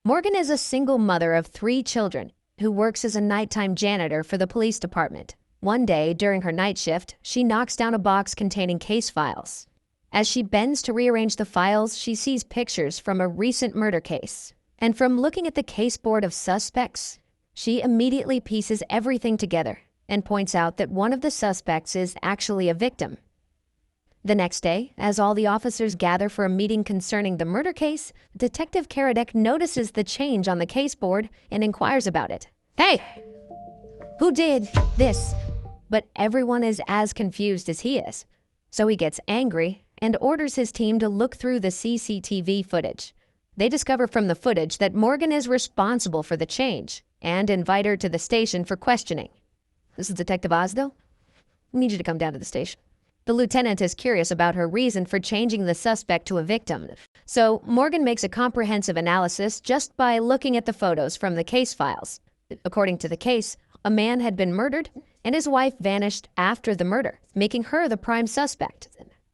Morgan is a single mother of 3 children who works as a nighttime janitor for the police department. One day, during her night shift, she knocks down a box containing case files. As she bends to rearrange the files, she sees pictures from a recent murder case. And from looking at the case board of suspects, she immediately pieces everything together and points out that one of the suspects is actually a victim. The next day, as all the officers gather for a meeting concerning the murder case, Detective Karadec notices the change on the case board and inquires about it. "Hey, who did this?" But everyone is as confused as he is. So he gets angry and orders his team to look through the CCTV footage. They discover from the footage that Morgan is responsible for the change and invite her to the station for questioning. "This is Detective Osdo. I need you to come down to the station." The lieutenant is curious about her reason for changing the suspect to a victim. So Morgan makes a comprehensive analysis just by looking at the photos from the case files. According to the case, a man had been murdered and his wife vanished after the murder, making her the prime suspect.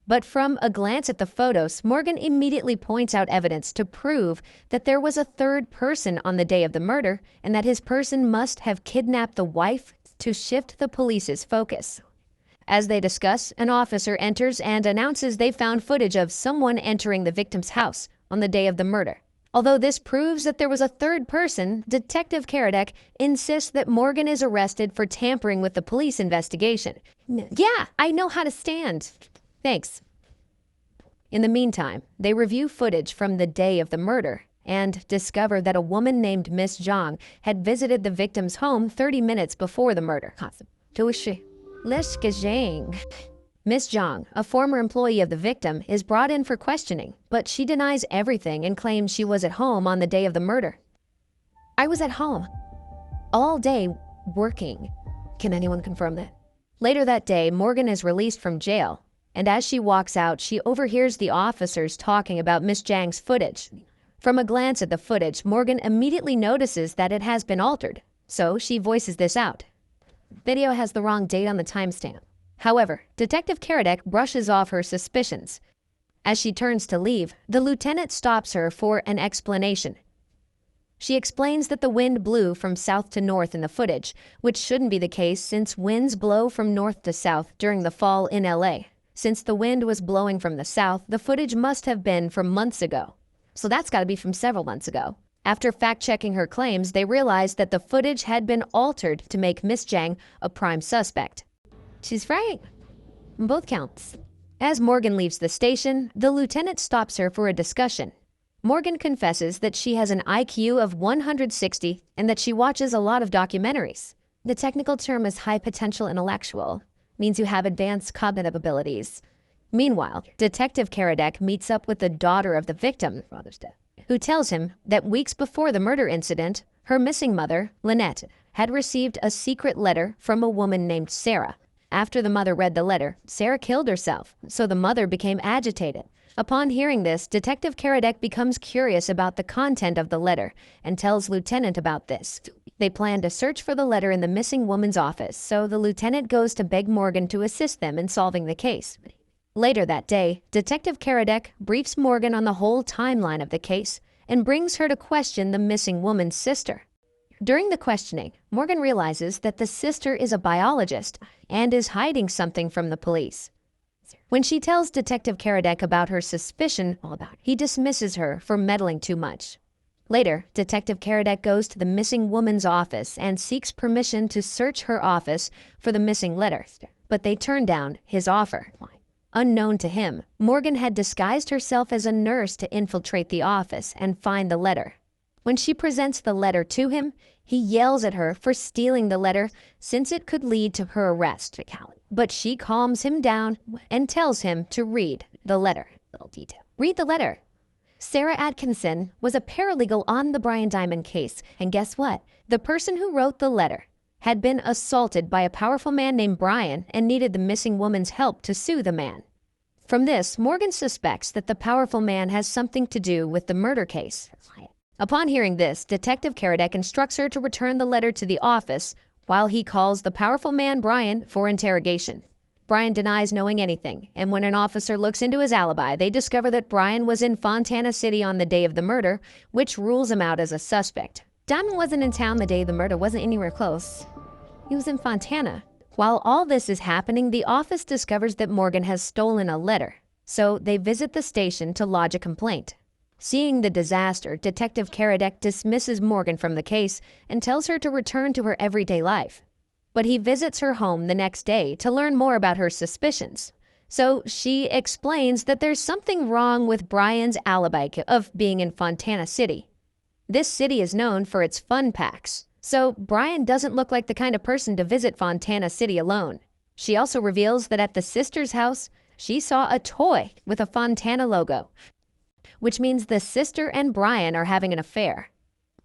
But from a glance at the photos, Morgan immediately points out evidence to prove that there was a third person on the day of the murder and that his person must have kidnapped the wife to shift the police's focus. As they discuss, an officer enters and announces they found footage of someone entering the victim's house on the day of the murder. Although this proves that there was a third person, Detective Karadec insists that Morgan is arrested for tampering with the police investigation. "Yeah, I know how to stand. Thanks." In the meantime, they review footage from the day of the murder and discover that a woman named Miss Zhang had visited the victim's home 30 minutes before the murder. Who is she? Miss Zhang, a former employee of the victim, is brought in for questioning, but she denies everything and claims she was at home on the day of the murder. "I was at home all day working." Can anyone confirm that? Later that day, Morgan is released from jail, and as she walks out, she overhears the officers talking about Miss Zhang's footage. From a glance at the footage, Morgan immediately notices that it has been altered, so she voices this out. "Video has the wrong date on the timestamp." However, Detective Karadec brushes off her suspicions. As she turns to leave, the lieutenant stops her for an explanation. She explains that the wind blew from south to north in the footage, which shouldn't be the case since winds blow from north to south during the fall in LA. Since the wind was blowing from the south, the footage must have been from months ago. So that's got to be from several months ago. After fact-checking her claims, they realized that the footage had been altered to make Miss Zhang a prime suspect. She's right. Both counts. As Morgan leaves the station, the lieutenant stops her for a discussion. Morgan confesses that she has an IQ of 160 and that she watches a lot of documentaries. The technical term is high potential intellectual. Means you have advanced cognitive abilities. Meanwhile, Detective Karadec meets up with the daughter of the victim, who tells him that weeks before the murder incident, her missing mother, Lynette, had received a secret letter from a woman named Sarah. After the mother read the letter, Sarah killed herself, so the mother became agitated. Upon hearing this, Detective Karadec becomes curious about the content of the letter and tells Lieutenant about this. They plan to search for the letter in the missing woman's office, so the lieutenant goes to beg Morgan to assist them in solving the case. Later that day, Detective Karadec briefs Morgan on the whole timeline of the case and brings her to question the missing woman's sister. During the questioning, Morgan realizes that the sister is a biologist and is hiding something from the police. When she tells Detective Karadec about her suspicion, he dismisses her for meddling too much. Later, Detective Karadec goes to the missing woman's office and seeks permission to search her office for the missing letter, but they turn down his offer. Unknown to him, Morgan had disguised herself as a nurse to infiltrate the office and find the letter. When she presents the letter to him, he yells at her for stealing the letter since it could lead to her arrest. But she calms him down and tells him to read the letter. Read the letter. Sarah Atkinson was a paralegal on the Brian Diamond case, and guess what? The person who wrote the letter had been assaulted by a powerful man named Brian and needed the missing woman's help to sue the man. From this, Morgan suspects that the powerful man has something to do with the murder case. Upon hearing this, Detective Karadec instructs her to return the letter to the office while he calls the powerful man Brian for interrogation. Brian denies knowing anything, and when an officer looks into his alibi, they discover that Brian was in Fontana City on the day of the murder, which rules him out as a suspect. Diamond wasn't in town the day of the murder, wasn't anywhere close. He was in Fontana. While all this is happening, the office discovers that Morgan has stolen a letter, so they visit the station to lodge a complaint. Seeing the disaster, Detective Karadec dismisses Morgan from the case and tells her to return to her everyday life. But he visits her home the next day to learn more about her suspicions. So she explains that there's something wrong with Brian's alibi of being in Fontana City. This city is known for its fun packs, so Brian doesn't look like the kind of person to visit Fontana City alone. She also reveals that at the sister's house, she saw a toy with a Fontana logo, which means the sister and Brian are having an affair.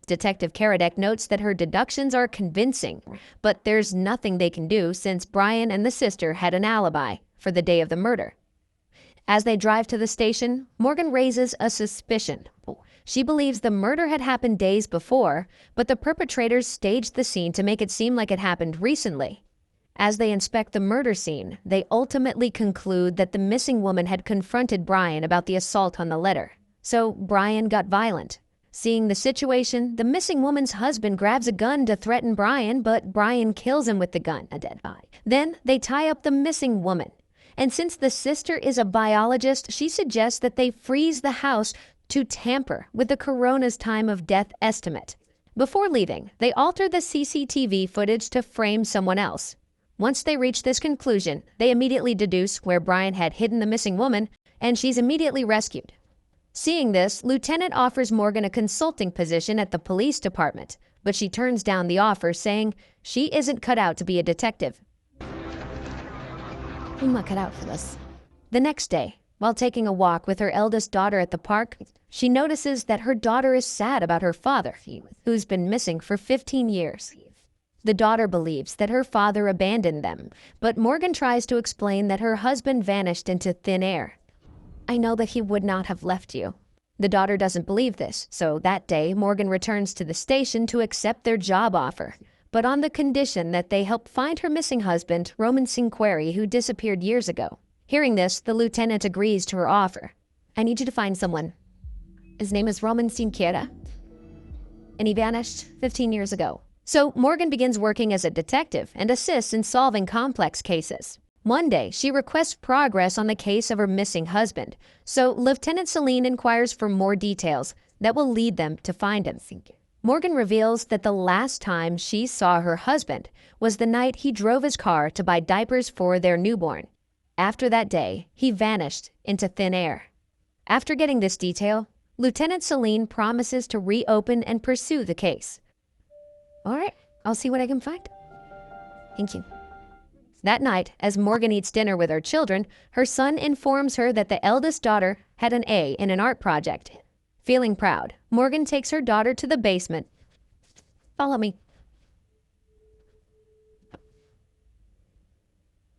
Detective Karadec notes that her deductions are convincing, but there's nothing they can do since Brian and the sister had an alibi for the day of the murder. As they drive to the station, Morgan raises a suspicion. She believes the murder had happened days before, but the perpetrators staged the scene to make it seem like it happened recently. As they inspect the murder scene, they ultimately conclude that the missing woman had confronted Brian about the assault on the letter. So Brian got violent. Seeing the situation, the missing woman's husband grabs a gun to threaten Brian, but Brian kills him with the gun, a dead body. Then they tie up the missing woman. And since the sister is a biologist, she suggests that they freeze the house to tamper with the coroner's time of death estimate. Before leaving, they alter the CCTV footage to frame someone else. Once they reach this conclusion, they immediately deduce where Brian had hidden the missing woman, and she's immediately rescued. Seeing this, Lieutenant offers Morgan a consulting position at the police department, but she turns down the offer, saying she isn't cut out to be a detective. I'm not cut out for this. The next day, while taking a walk with her eldest daughter at the park, she notices that her daughter is sad about her father, who's been missing for 15 years. The daughter believes that her father abandoned them, but Morgan tries to explain that her husband vanished into thin air. I know that he would not have left you. The daughter doesn't believe this, so that day Morgan returns to the station to accept their job offer, but on the condition that they help find her missing husband, Roman Cinqueri, who disappeared years ago. Hearing this, the lieutenant agrees to her offer. I need you to find someone. His name is Roman Cinqueri, and he vanished 15 years ago. So Morgan begins working as a detective and assists in solving complex cases. One day, she requests progress on the case of her missing husband, so Lieutenant Celine inquires for more details that will lead them to find him. Morgan reveals that the last time she saw her husband was the night he drove his car to buy diapers for their newborn. After that day, he vanished into thin air. After getting this detail, Lieutenant Celine promises to reopen and pursue the case. All right, I'll see what I can find. Thank you. That night, as Morgan eats dinner with her children, her son informs her that the eldest daughter had an A in an art project. Feeling proud, Morgan takes her daughter to the basement. Follow me.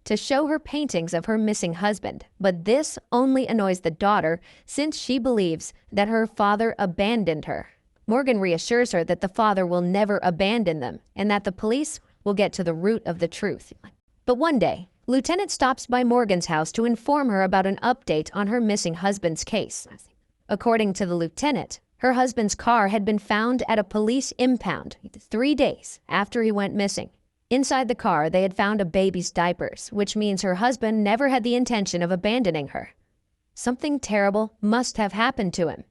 To show her paintings of her missing husband, but this only annoys the daughter since she believes that her father abandoned her. Morgan reassures her that the father will never abandon them and that the police will get to the root of the truth. But one day, Lieutenant stops by Morgan's house to inform her about an update on her missing husband's case. According to the lieutenant, her husband's car had been found at a police impound 3 days after he went missing. Inside the car, they had found a baby's diapers, which means her husband never had the intention of abandoning her. Something terrible must have happened to him.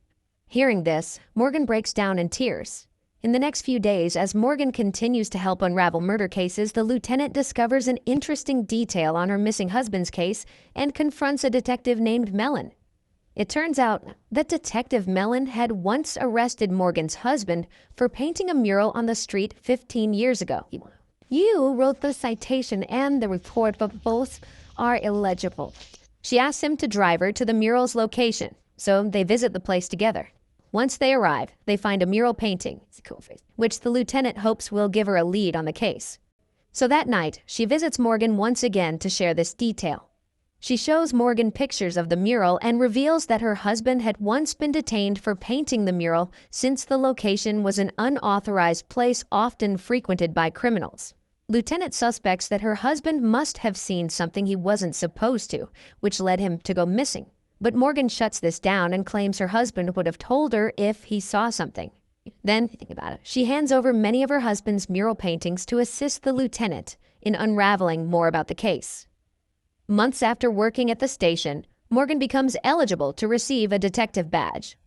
Hearing this, Morgan breaks down in tears. In the next few days, as Morgan continues to help unravel murder cases, the lieutenant discovers an interesting detail on her missing husband's case and confronts a detective named Mellon. It turns out that Detective Mellon had once arrested Morgan's husband for painting a mural on the street 15 years ago. You wrote the citation and the report, but both are illegible. She asks him to drive her to the mural's location, so they visit the place together. Once they arrive, they find a mural painting, which the lieutenant hopes will give her a lead on the case. So that night, she visits Morgan once again to share this detail. She shows Morgan pictures of the mural and reveals that her husband had once been detained for painting the mural since the location was an unauthorized place often frequented by criminals. Lieutenant suspects that her husband must have seen something he wasn't supposed to, which led him to go missing. But Morgan shuts this down and claims her husband would have told her if he saw something. Then, think about it, she hands over many of her husband's mural paintings to assist the lieutenant in unraveling more about the case. Months after working at the station, Morgan becomes eligible to receive a detective badge.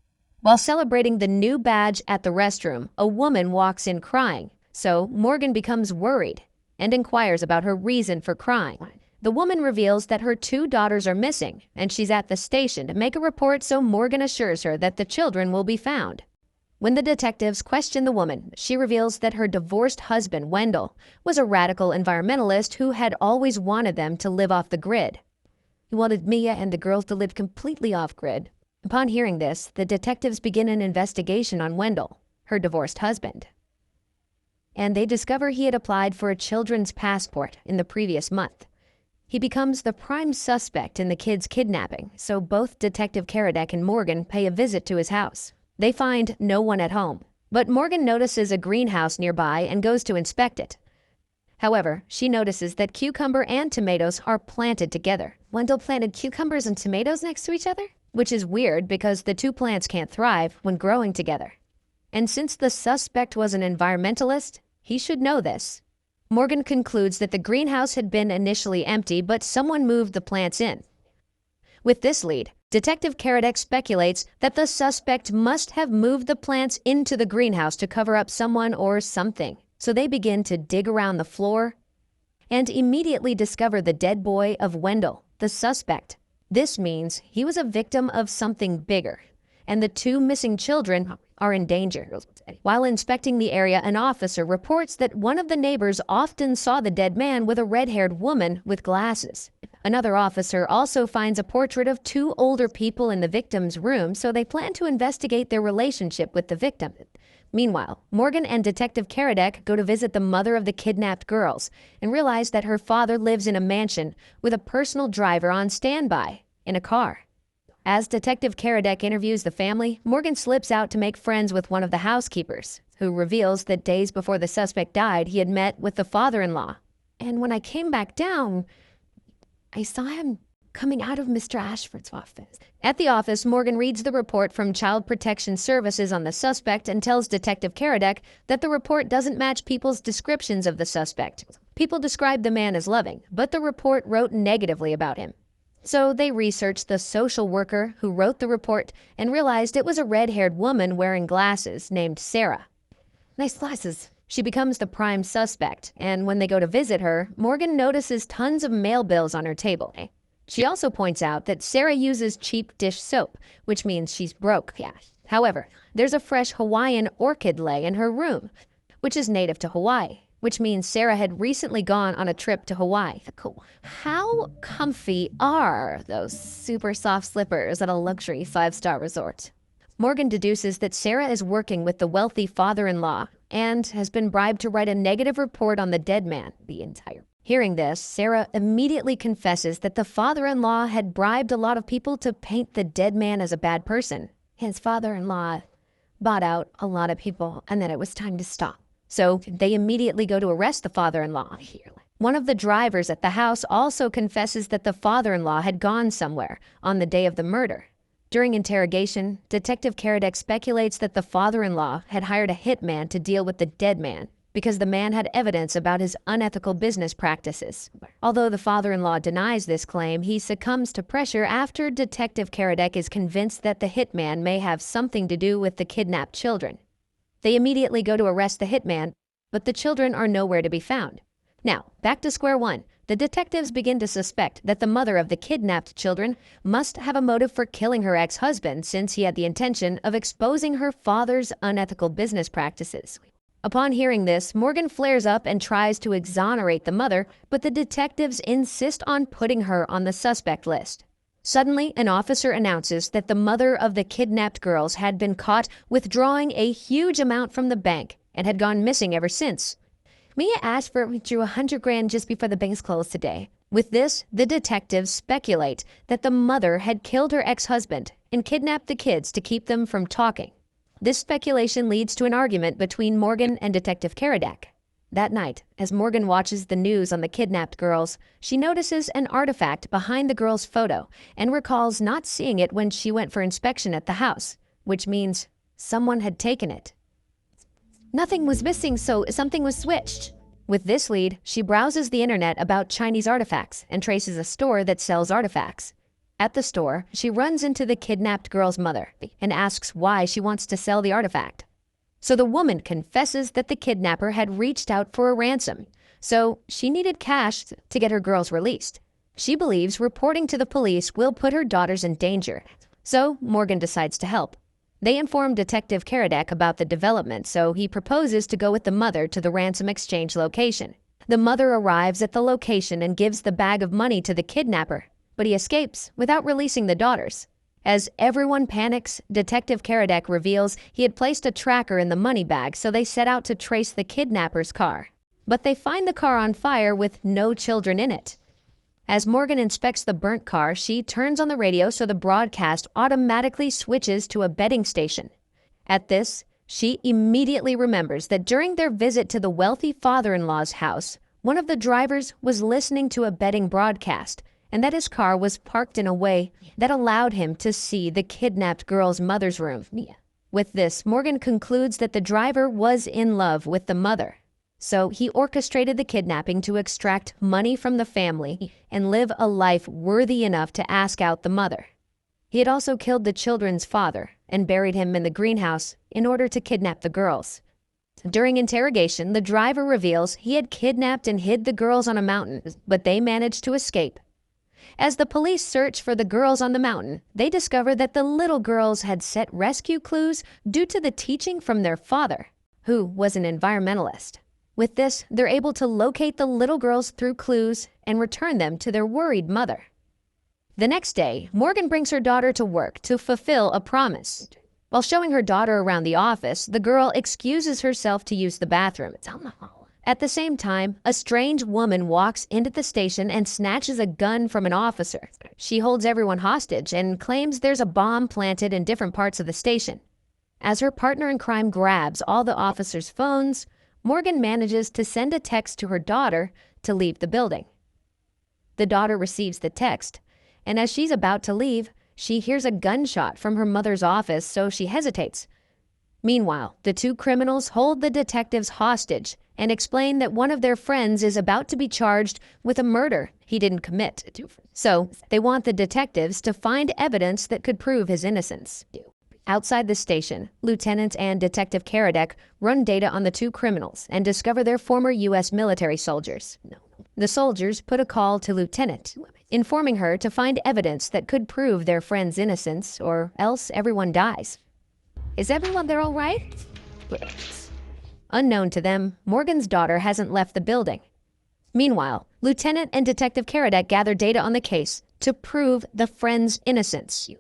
While celebrating the new badge at the restroom, a woman walks in crying, so Morgan becomes worried and inquires about her reason for crying. The woman reveals that her 2 daughters are missing, and she's at the station to make a report, so Morgan assures her that the children will be found. When the detectives question the woman, she reveals that her divorced husband, Wendell, was a radical environmentalist who had always wanted them to live off the grid. He wanted Mia and the girls to live completely off-grid. Upon hearing this, the detectives begin an investigation on Wendell, her divorced husband. And they discover he had applied for a children's passport in the previous month. He becomes the prime suspect in the kids' kidnapping, so both Detective Karadec and Morgan pay a visit to his house. They find no one at home, but Morgan notices a greenhouse nearby and goes to inspect it. However, she notices that cucumber and tomatoes are planted together. Wendell planted cucumbers and tomatoes next to each other? Which is weird because the 2 plants can't thrive when growing together. And since the suspect was an environmentalist, he should know this. Morgan concludes that the greenhouse had been initially empty, but someone moved the plants in. With this lead, Detective Karadec speculates that the suspect must have moved the plants into the greenhouse to cover up someone or something. So they begin to dig around the floor and immediately discover the dead boy of Wendell, the suspect. This means he was a victim of something bigger, and the 2 missing children are in danger. While inspecting the area, an officer reports that one of the neighbors often saw the dead man with a red-haired woman with glasses. Another officer also finds a portrait of 2 older people in the victim's room, so they plan to investigate their relationship with the victim. Meanwhile, Morgan and Detective Karadec go to visit the mother of the kidnapped girls and realize that her father lives in a mansion with a personal driver on standby in a car. As Detective Karadec interviews the family, Morgan slips out to make friends with one of the housekeepers, who reveals that days before the suspect died, he had met with the father-in-law. And when I came back down, I saw him coming out of Mr. Ashford's office. At the office, Morgan reads the report from Child Protection Services on the suspect and tells Detective Karadec that the report doesn't match people's descriptions of the suspect. People described the man as loving, but the report wrote negatively about him. So they researched the social worker who wrote the report and realized it was a red-haired woman wearing glasses named Sarah. Nice glasses. She becomes the prime suspect, and when they go to visit her, Morgan notices tons of mail bills on her table. She also points out that Sarah uses cheap dish soap, which means she's broke. However, there's a fresh Hawaiian orchid lei in her room, which is native to Hawaii, which means Sarah had recently gone on a trip to Hawaii. How comfy are those super soft slippers at a luxury 5-star resort? Morgan deduces that Sarah is working with the wealthy father-in-law and has been bribed to write a negative report on the dead man. Hearing this, Sarah immediately confesses that the father-in-law had bribed a lot of people to paint the dead man as a bad person. His father-in-law bought out a lot of people, and then it was time to stop. So they immediately go to arrest the father-in-law. One of the drivers at the house also confesses that the father-in-law had gone somewhere on the day of the murder. During interrogation, Detective Karadec speculates that the father-in-law had hired a hitman to deal with the dead man because the man had evidence about his unethical business practices. Although the father-in-law denies this claim, he succumbs to pressure after Detective Karadec is convinced that the hitman may have something to do with the kidnapped children. They immediately go to arrest the hitman, but the children are nowhere to be found. Now, back to square one. The detectives begin to suspect that the mother of the kidnapped children must have a motive for killing her ex-husband since he had the intention of exposing her father's unethical business practices. Upon hearing this, Morgan flares up and tries to exonerate the mother, but the detectives insist on putting her on the suspect list. Suddenly, an officer announces that the mother of the kidnapped girls had been caught withdrawing a huge amount from the bank and had gone missing ever since. Mia Ashford withdrew $100,000 just before the bank's closed today. With this, the detectives speculate that the mother had killed her ex-husband and kidnapped the kids to keep them from talking. This speculation leads to an argument between Morgan and Detective Karadec. That night, as Morgan watches the news on the kidnapped girls, she notices an artifact behind the girl's photo and recalls not seeing it when she went for inspection at the house, which means someone had taken it. Nothing was missing, so something was switched. With this lead, she browses the internet about Chinese artifacts and traces a store that sells artifacts. At the store, she runs into the kidnapped girl's mother and asks why she wants to sell the artifact. So the woman confesses that the kidnapper had reached out for a ransom, so she needed cash to get her girls released. She believes reporting to the police will put her daughters in danger, so Morgan decides to help. They inform Detective Karadec about the development, so he proposes to go with the mother to the ransom exchange location. The mother arrives at the location and gives the bag of money to the kidnapper, but he escapes without releasing the daughters. As everyone panics, Detective Karadec reveals he had placed a tracker in the money bag, so they set out to trace the kidnapper's car. But they find the car on fire with no children in it. As Morgan inspects the burnt car, she turns on the radio so the broadcast automatically switches to a betting station. At this, she immediately remembers that during their visit to the wealthy father-in-law's house, one of the drivers was listening to a betting broadcast, and that his car was parked in a way that allowed him to see the kidnapped girl's mother's room. With this, Morgan concludes that the driver was in love with the mother. So he orchestrated the kidnapping to extract money from the family and live a life worthy enough to ask out the mother. He had also killed the children's father and buried him in the greenhouse in order to kidnap the girls. During interrogation, the driver reveals he had kidnapped and hid the girls on a mountain, but they managed to escape. As the police search for the girls on the mountain, they discover that the little girls had set rescue clues due to the teaching from their father, who was an environmentalist. With this, they're able to locate the little girls through clues and return them to their worried mother. The next day, Morgan brings her daughter to work to fulfill a promise. While showing her daughter around the office, the girl excuses herself to use the bathroom. At the same time, a strange woman walks into the station and snatches a gun from an officer. She holds everyone hostage and claims there's a bomb planted in different parts of the station. As her partner in crime grabs all the officers' phones, Morgan manages to send a text to her daughter to leave the building. The daughter receives the text, and as she's about to leave, she hears a gunshot from her mother's office, so she hesitates. Meanwhile, the two criminals hold the detectives hostage and explain that one of their friends is about to be charged with a murder he didn't commit. So, they want the detectives to find evidence that could prove his innocence. Outside the station, Lieutenant and Detective Karadec run data on the two criminals and discover they're former U.S. military soldiers. The soldiers put a call to Lieutenant, informing her to find evidence that could prove their friend's innocence, or else everyone dies. Is everyone there all right? Unknown to them, Morgan's daughter hasn't left the building. Meanwhile, Lieutenant and Detective Karadec gather data on the case to prove the friend's innocence.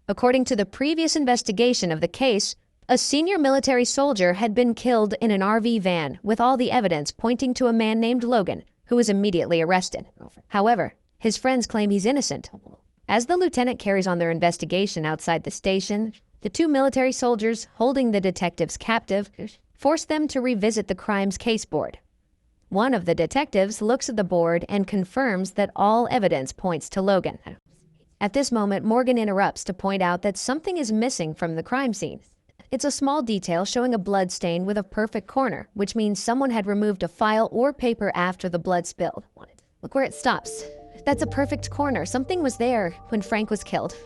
According to the previous investigation of the case, a senior military soldier had been killed in an RV van with all the evidence pointing to a man named Logan, who was immediately arrested. However, his friends claim he's innocent. As the lieutenant carries on their investigation outside the station, the two military soldiers holding the detectives captive force them to revisit the crime's case board. One of the detectives looks at the board and confirms that all evidence points to Logan. At this moment, Morgan interrupts to point out that something is missing from the crime scene. It's a small detail showing a blood stain with a perfect corner, which means someone had removed a file or paper after the blood spilled. Look where it stops. That's a perfect corner. Something was there when Frank was killed,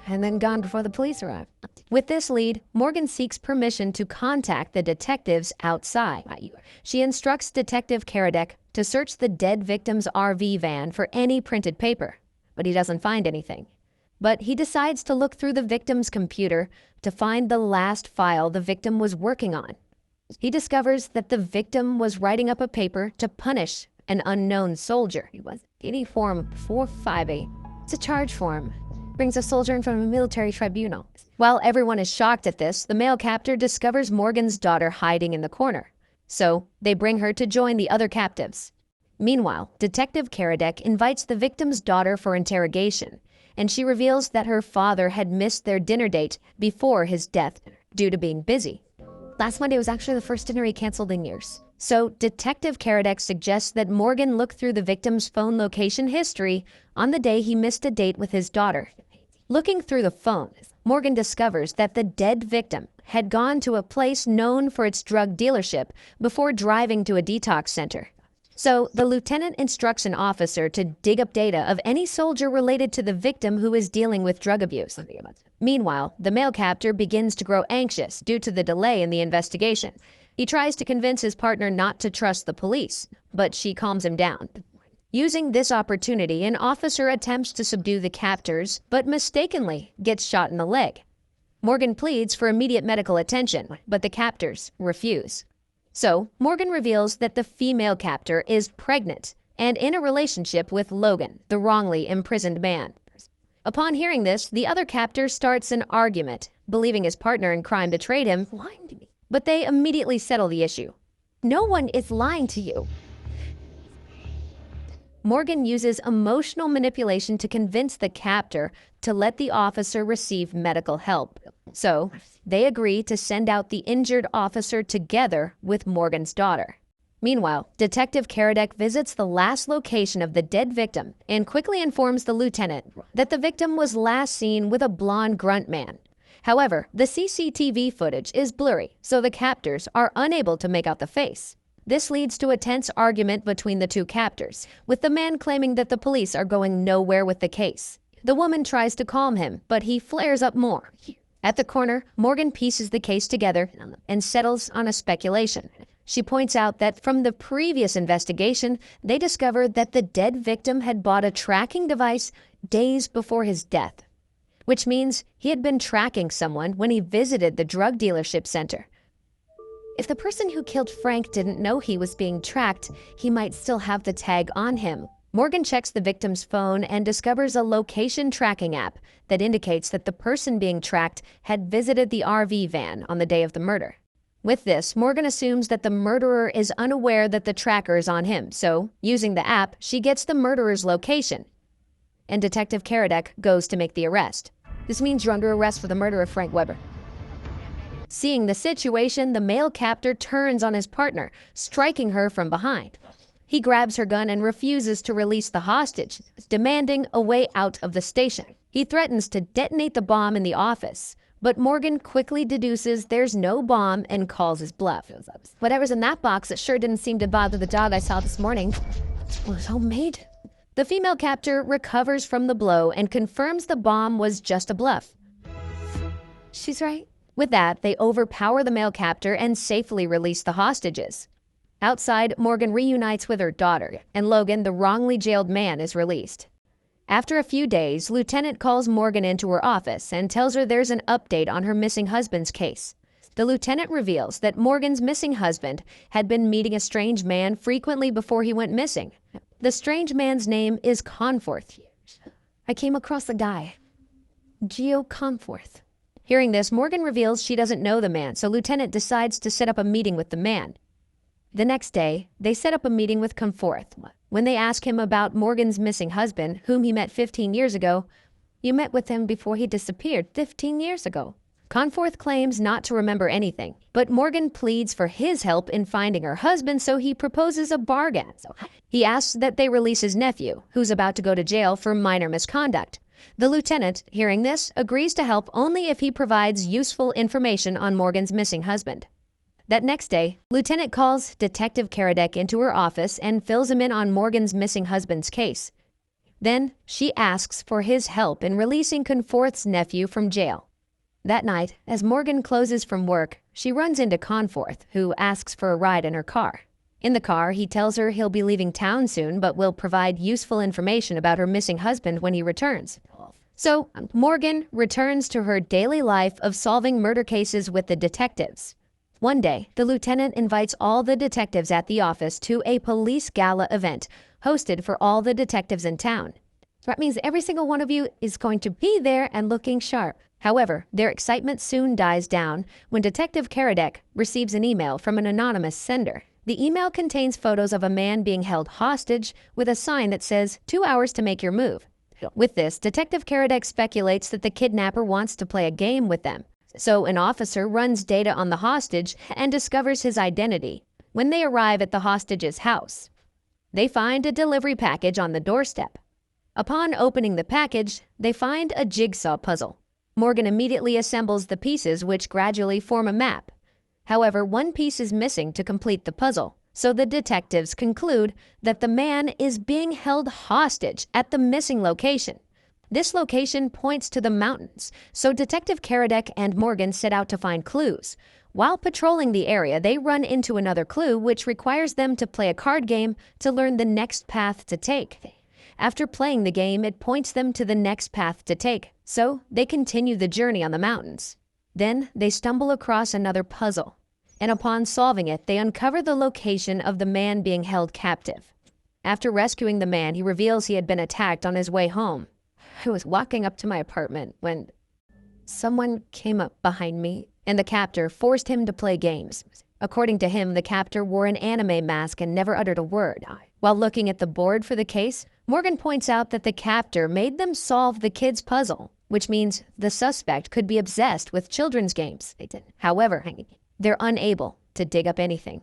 and then gone before the police arrived. With this lead, Morgan seeks permission to contact the detectives outside. She instructs Detective Karadec to search the dead victim's RV van for any printed paper, but he doesn't find anything. But he decides to look through the victim's computer to find the last file the victim was working on. He discovers that the victim was writing up a paper to punish an unknown soldier. He was in Form 458. It's a charge form. Brings a soldier in front of a military tribunal. While everyone is shocked at this, the male captor discovers Morgan's daughter hiding in the corner. So they bring her to join the other captives. Meanwhile, Detective Karadec invites the victim's daughter for interrogation, and she reveals that her father had missed their dinner date before his death due to being busy. Last Monday was actually the first dinner he canceled in years. So Detective Karadek suggests that Morgan look through the victim's phone location history on the day he missed a date with his daughter. Looking through the phone, Morgan discovers that the dead victim had gone to a place known for its drug dealership before driving to a detox center. So the lieutenant instructs an officer to dig up data of any soldier related to the victim who is dealing with drug abuse. Meanwhile, the male captor begins to grow anxious due to the delay in the investigation. He tries to convince his partner not to trust the police, but she calms him down. Using this opportunity, an officer attempts to subdue the captors, but mistakenly gets shot in the leg. Morgan pleads for immediate medical attention, but the captors refuse. So, Morgan reveals that the female captor is pregnant and in a relationship with Logan, the wrongly imprisoned man. Upon hearing this, the other captor starts an argument, believing his partner in crime betrayed him, but they immediately settle the issue. No one is lying to you. Morgan uses emotional manipulation to convince the captor to let the officer receive medical help. So, they agree to send out the injured officer together with Morgan's daughter. Meanwhile, Detective Karadek visits the last location of the dead victim and quickly informs the lieutenant that the victim was last seen with a blonde grunt man. However, the CCTV footage is blurry, so the captors are unable to make out the face. This leads to a tense argument between the two captors, with the man claiming that the police are going nowhere with the case. The woman tries to calm him, but he flares up more. At the corner, Morgan pieces the case together and settles on a speculation. She points out that from the previous investigation, they discovered that the dead victim had bought a tracking device days before his death, which means he had been tracking someone when he visited the drug dealership center. If the person who killed Frank didn't know he was being tracked, he might still have the tag on him. Morgan checks the victim's phone and discovers a location tracking app that indicates that the person being tracked had visited the RV van on the day of the murder. With this, Morgan assumes that the murderer is unaware that the tracker is on him, so, using the app, she gets the murderer's location. And Detective Karadek goes to make the arrest. This means you're under arrest for the murder of Frank Weber. Seeing the situation, the male captor turns on his partner, striking her from behind. He grabs her gun and refuses to release the hostage, demanding a way out of the station. He threatens to detonate the bomb in the office, but Morgan quickly deduces there's no bomb and calls his bluff. Whatever's in that box, it sure didn't seem to bother the dog I saw this morning. It was homemade. The female captor recovers from the blow and confirms the bomb was just a bluff. She's right. With that, they overpower the male captor and safely release the hostages. Outside, Morgan reunites with her daughter, and Logan, the wrongly jailed man, is released. After a few days, Lieutenant calls Morgan into her office and tells her there's an update on her missing husband's case. The lieutenant reveals that Morgan's missing husband had been meeting a strange man frequently before he went missing. The strange man's name is Conforth. I came across the guy. Geo Conforth. Hearing this, Morgan reveals she doesn't know the man, so Lieutenant decides to set up a meeting with the man. The next day, they set up a meeting with Conforth. When they ask him about Morgan's missing husband, whom he met 15 years ago, "You met with him before he disappeared 15 years ago." Conforth claims not to remember anything, but Morgan pleads for his help in finding her husband, so he proposes a bargain. He asks that they release his nephew, who's about to go to jail for minor misconduct. The lieutenant, hearing this, agrees to help only if he provides useful information on Morgan's missing husband. That next day, Lieutenant calls Detective Karadek into her office and fills him in on Morgan's missing husband's case. Then, she asks for his help in releasing Conforth's nephew from jail. That night, as Morgan closes from work, she runs into Conforth, who asks for a ride in her car. In the car, he tells her he'll be leaving town soon, but will provide useful information about her missing husband when he returns. So, Morgan returns to her daily life of solving murder cases with the detectives. One day, the lieutenant invites all the detectives at the office to a police gala event hosted for all the detectives in town. That means every single one of you is going to be there and looking sharp. However, their excitement soon dies down when Detective Karadek receives an email from an anonymous sender. The email contains photos of a man being held hostage with a sign that says, 2 hours to make your move. With this, Detective Karadek speculates that the kidnapper wants to play a game with them. So an officer runs data on the hostage and discovers his identity. When they arrive at the hostage's house, they find a delivery package on the doorstep. Upon opening the package, they find a jigsaw puzzle. Morgan immediately assembles the pieces, which gradually form a map. However, one piece is missing to complete the puzzle, so the detectives conclude that the man is being held hostage at the missing location. This location points to the mountains, so Detective Karadec and Morgan set out to find clues. While patrolling the area, they run into another clue, which requires them to play a card game to learn the next path to take. After playing the game, it points them to the next path to take, so they continue the journey on the mountains. Then they stumble across another puzzle, and upon solving it, they uncover the location of the man being held captive. After rescuing the man, he reveals he had been attacked on his way home. I was walking up to my apartment when someone came up behind me, and the captor forced him to play games. According to him, the captor wore an anime mask and never uttered a word. While looking at the board for the case, Morgan points out that the captor made them solve the kid's puzzle, which means the suspect could be obsessed with children's games. However, they're unable to dig up anything.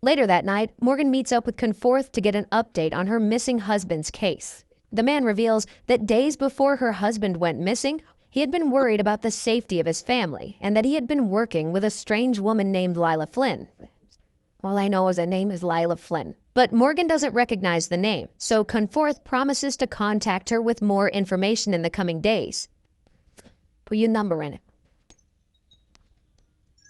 Later that night, Morgan meets up with Conforth to get an update on her missing husband's case. The man reveals that days before her husband went missing, he had been worried about the safety of his family and that he had been working with a strange woman named Lila Flynn. All I know is her name is Lila Flynn. But Morgan doesn't recognize the name, so Conforth promises to contact her with more information in the coming days. Put your number in it,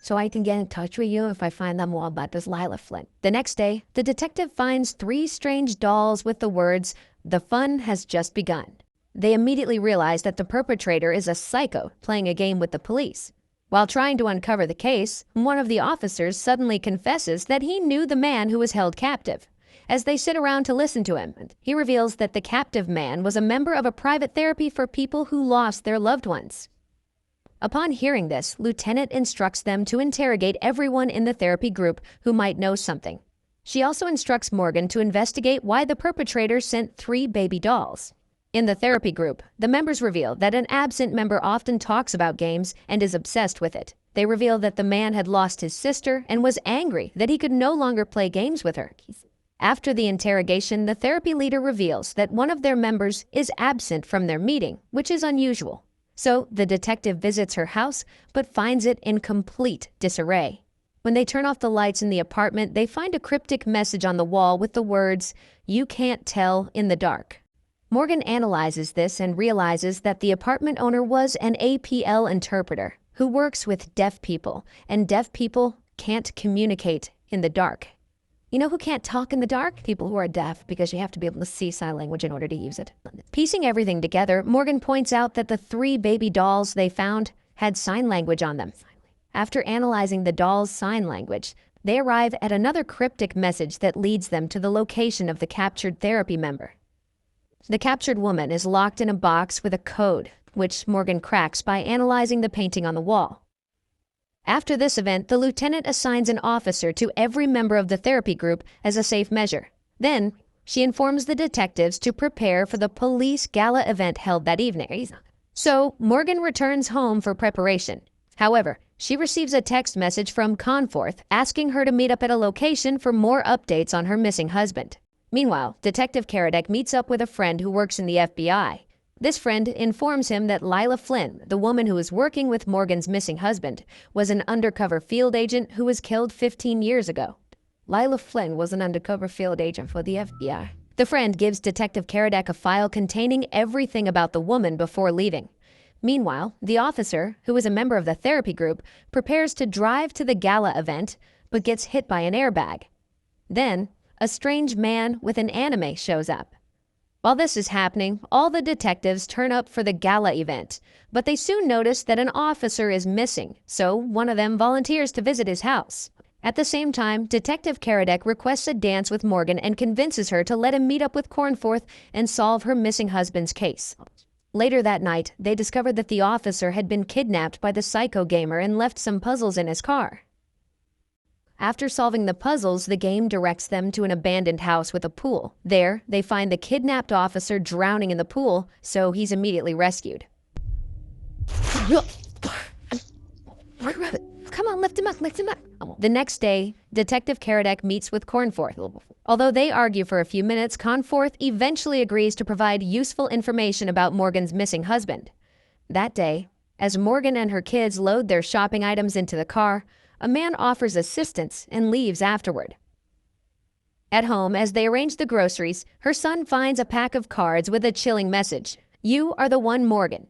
so I can get in touch with you if I find out more about this Lila Flynn. The next day, the detective finds 3 strange dolls with the words, "The fun has just begun." They immediately realize that the perpetrator is a psycho playing a game with the police. While trying to uncover the case, one of the officers suddenly confesses that he knew the man who was held captive. As they sit around to listen to him, he reveals that the captive man was a member of a private therapy for people who lost their loved ones. Upon hearing this, Lieutenant instructs them to interrogate everyone in the therapy group who might know something. She also instructs Morgan to investigate why the perpetrator sent 3 baby dolls. In the therapy group, the members reveal that an absent member often talks about games and is obsessed with it. They reveal that the man had lost his sister and was angry that he could no longer play games with her. After the interrogation, the therapy leader reveals that one of their members is absent from their meeting, which is unusual. So the detective visits her house, but finds it in complete disarray. When they turn off the lights in the apartment, they find a cryptic message on the wall with the words, "You can't tell in the dark." Morgan analyzes this and realizes that the apartment owner was an APL interpreter who works with deaf people, and deaf people can't communicate in the dark. You know who can't talk in the dark? People who are deaf, because you have to be able to see sign language in order to use it. Piecing everything together, Morgan points out that the 3 baby dolls they found had sign language on them. After analyzing the dolls' sign language, they arrive at another cryptic message that leads them to the location of the captured therapy member. The captured woman is locked in a box with a code, which Morgan cracks by analyzing the painting on the wall. After this event, the lieutenant assigns an officer to every member of the therapy group as a safe measure. Then, she informs the detectives to prepare for the police gala event held that evening. So, Morgan returns home for preparation. However, she receives a text message from Conforth asking her to meet up at a location for more updates on her missing husband. Meanwhile, Detective Karadec meets up with a friend who works in the FBI. This friend informs him that Lila Flynn, the woman who was working with Morgan's missing husband, was an undercover field agent who was killed 15 years ago. Lila Flynn was an undercover field agent for the FBI. The friend gives Detective Karadec a file containing everything about the woman before leaving. Meanwhile, the officer, who is a member of the therapy group, prepares to drive to the gala event, but gets hit by an airbag. Then, a strange man with an anime shows up. While this is happening, all the detectives turn up for the gala event, but they soon notice that an officer is missing, so one of them volunteers to visit his house. At the same time, Detective Karadec requests a dance with Morgan and convinces her to let him meet up with Conforth and solve her missing husband's case. Later that night, they discover that the officer had been kidnapped by the psycho gamer and left some puzzles in his car. After solving the puzzles, the game directs them to an abandoned house with a pool. There, they find the kidnapped officer drowning in the pool, so he's immediately rescued. Come on, lift him up, lift him up. The next day, Detective Karadek meets with Cornforth. Although they argue for a few minutes, Cornforth eventually agrees to provide useful information about Morgan's missing husband. That day, as Morgan and her kids load their shopping items into the car, a man offers assistance and leaves afterward. At home, as they arrange the groceries, her son finds a pack of cards with a chilling message. "You are the one, Morgan."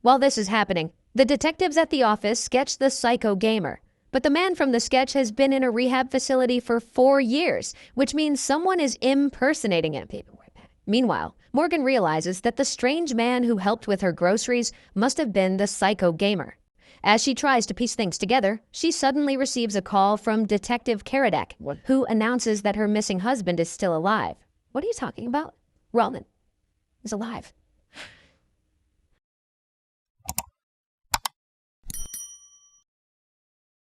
While this is happening, the detectives at the office sketch the psycho gamer, but the man from the sketch has been in a rehab facility for 4 years, which means someone is impersonating him. Meanwhile, Morgan realizes that the strange man who helped with her groceries must have been the psycho gamer. As she tries to piece things together, she suddenly receives a call from Detective Karadek, who announces that her missing husband is still alive. What are you talking about? Roman is alive.